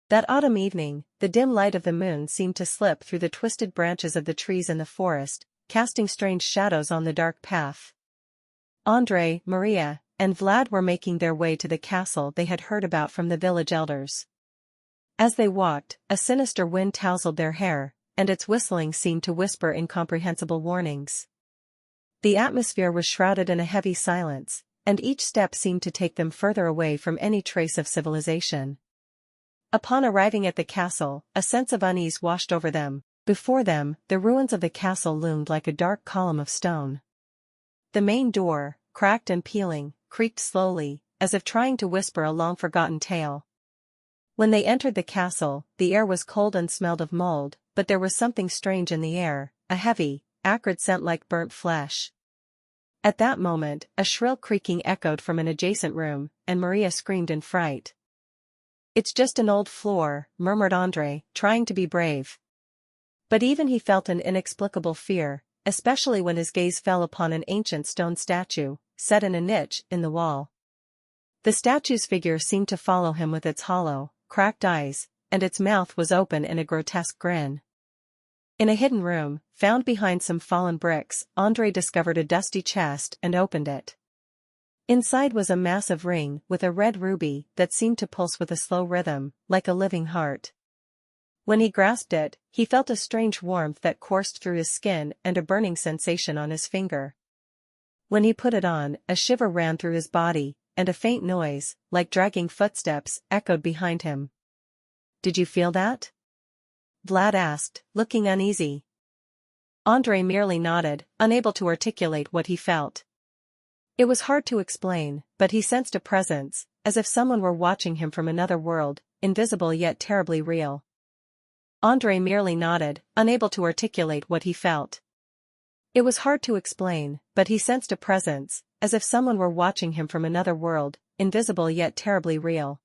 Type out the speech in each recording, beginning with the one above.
That autumn evening, the dim light of the moon seemed to slip through the twisted branches of the trees in the forest, casting strange shadows on the dark path. Andrei, Maria, and Vlad were making their way to the castle they had heard about from the village elders. As they walked, a sinister wind tousled their hair, and its whistling seemed to whisper incomprehensible warnings. The atmosphere was shrouded in a heavy silence, and each step seemed to take them further away from any trace of civilization. Upon arriving at the castle, a sense of unease washed over them. Before them, the ruins of the castle loomed like a dark column of stone. The main door, cracked and peeling, creaked slowly, as if trying to whisper a long-forgotten tale. When they entered the castle, the air was cold and smelled of mold, but there was something strange in the air, a heavy, acrid scent like burnt flesh. At that moment, a shrill creaking echoed from an adjacent room, and Maria screamed in fright. "It's just an old floor," murmured Andrei, trying to be brave. But even he felt an inexplicable fear, especially when his gaze fell upon an ancient stone statue, set in a niche in the wall. The statue's figure seemed to follow him with its hollow, cracked eyes, and its mouth was open in a grotesque grin. In a hidden room, found behind some fallen bricks, Andrei discovered a dusty chest and opened it. Inside was a massive ring with a red ruby that seemed to pulse with a slow rhythm, like a living heart. When he grasped it, he felt a strange warmth that coursed through his skin and a burning sensation on his finger. When he put it on, a shiver ran through his body, and a faint noise, like dragging footsteps, echoed behind him. "Did you feel that?" Vlad asked, looking uneasy. Andrei merely nodded, unable to articulate what he felt. It was hard to explain, but he sensed a presence, as if someone were watching him from another world, invisible yet terribly real. Andrei merely nodded, unable to articulate what he felt. It was hard to explain, but he sensed a presence, as if someone were watching him from another world, invisible yet terribly real.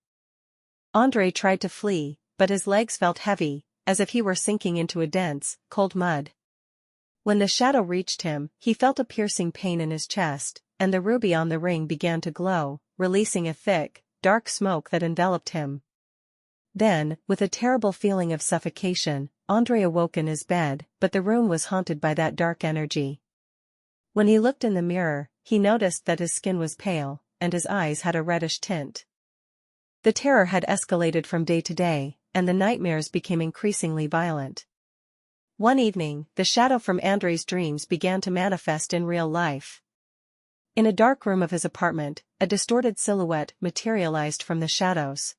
Andrei tried to flee, but his legs felt heavy, as if he were sinking into a dense, cold mud. When the shadow reached him, he felt a piercing pain in his chest, and the ruby on the ring began to glow, releasing a thick, dark smoke that enveloped him. Then, with a terrible feeling of suffocation, Andrei awoke in his bed, but the room was haunted by that dark energy. When he looked in the mirror, he noticed that his skin was pale, and his eyes had a reddish tint. The terror had escalated from day to day, and the nightmares became increasingly violent. One evening, the shadow from Andrei's dreams began to manifest in real life. In a dark room of his apartment, a distorted silhouette materialized from the shadows.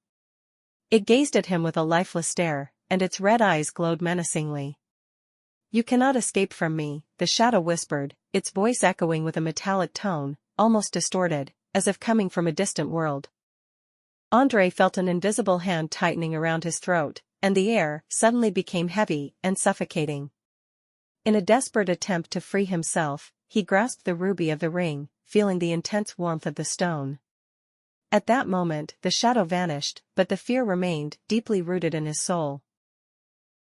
It gazed at him with a lifeless stare, and its red eyes glowed menacingly. "You cannot escape from me," the shadow whispered, its voice echoing with a metallic tone, almost distorted, as if coming from a distant world. Andrei felt an invisible hand tightening around his throat, and the air suddenly became heavy and suffocating. In a desperate attempt to free himself, he grasped the ruby of the ring, feeling the intense warmth of the stone. At that moment, the shadow vanished, but the fear remained, deeply rooted in his soul.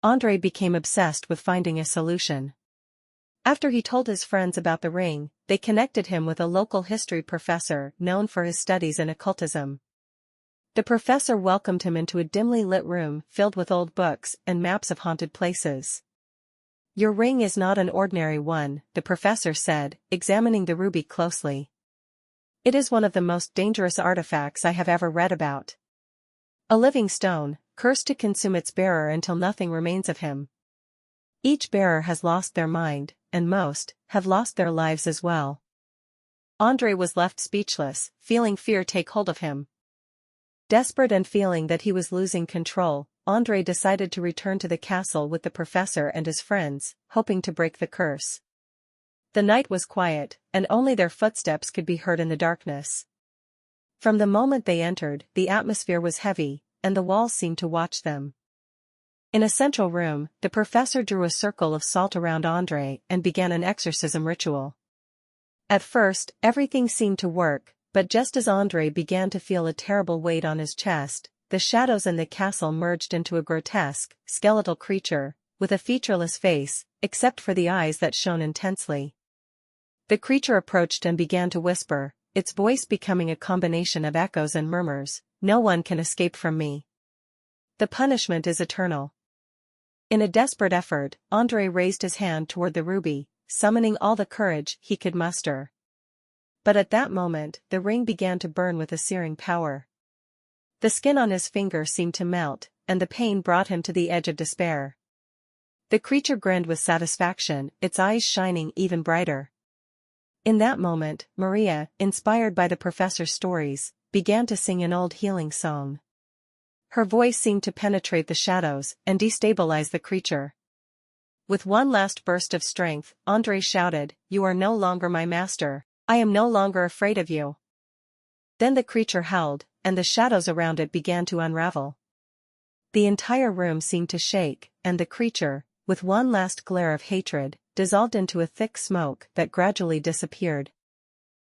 Andrei became obsessed with finding a solution. After he told his friends about the ring, they connected him with a local history professor known for his studies in occultism. The professor welcomed him into a dimly lit room filled with old books and maps of haunted places. "Your ring is not an ordinary one," the professor said, examining the ruby closely. "It is one of the most dangerous artifacts I have ever read about. A living stone, cursed to consume its bearer until nothing remains of him. Each bearer has lost their mind, and most have lost their lives as well." Andrei was left speechless, feeling fear take hold of him. Desperate and feeling that he was losing control, Andrei decided to return to the castle with the professor and his friends, hoping to break the curse. The night was quiet, and only their footsteps could be heard in the darkness. From the moment they entered, the atmosphere was heavy, and the walls seemed to watch them. In a central room, the professor drew a circle of salt around Andrei and began an exorcism ritual. At first, everything seemed to work, but just as Andrei began to feel a terrible weight on his chest, the shadows in the castle merged into a grotesque, skeletal creature, with a featureless face, except for the eyes that shone intensely. The creature approached and began to whisper, its voice becoming a combination of echoes and murmurs, "No one can escape from me. The punishment is eternal. In a desperate effort, Andrei raised his hand toward the ruby, summoning all the courage he could muster. But at that moment, the ring began to burn with a searing power. The skin on his finger seemed to melt, and the pain brought him to the edge of despair. The creature grinned with satisfaction, its eyes shining even brighter. In that moment, Maria, inspired by the professor's stories, began to sing an old healing song. Her voice seemed to penetrate the shadows and destabilize the creature. With one last burst of strength, Andrei shouted, "You are no longer my master. I am no longer afraid of you." Then the creature howled, and the shadows around it began to unravel. The entire room seemed to shake, and the creature, with one last glare of hatred, dissolved into a thick smoke that gradually disappeared.